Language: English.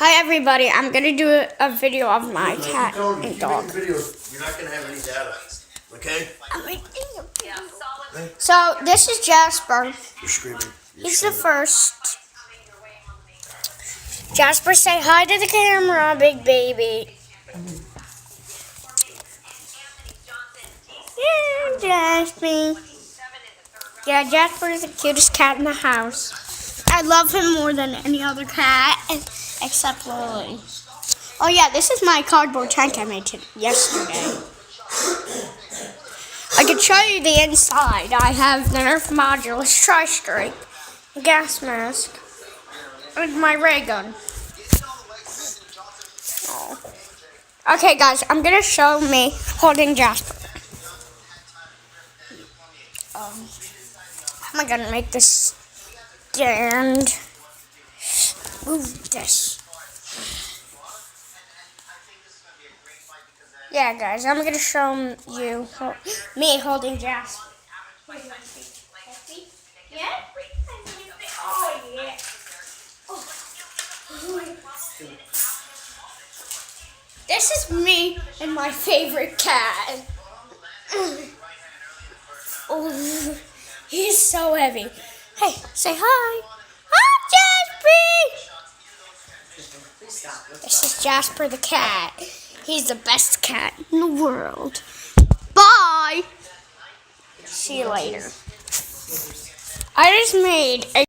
Hi everybody, I'm gonna do a video of my cat and dog. You're not gonna have any data, okay? So this is Jasper. You're screaming. He's the first. Jasper, say hi to the camera, big baby. Yeah, Jasper. Yeah, Jasper is the cutest cat in the house. I love him more than any other cat, except Lily. Oh yeah, this is my cardboard tank I made yesterday. I can show you the inside. I have the Nerf Modulus Tri-Strike, a gas mask, and my ray gun. Oh. Okay guys, I'm going to show me holding Jasper. How am I going to make this stand? Move this. Yeah, guys, I'm gonna show you me holding Jasper. Yeah? Oh, yeah. This is me and my favorite cat. Oh, he's so heavy. Hey, say hi. Hi, Jasper. This is Jasper the cat. He's the best cat in the world. Bye. See you later. I just made a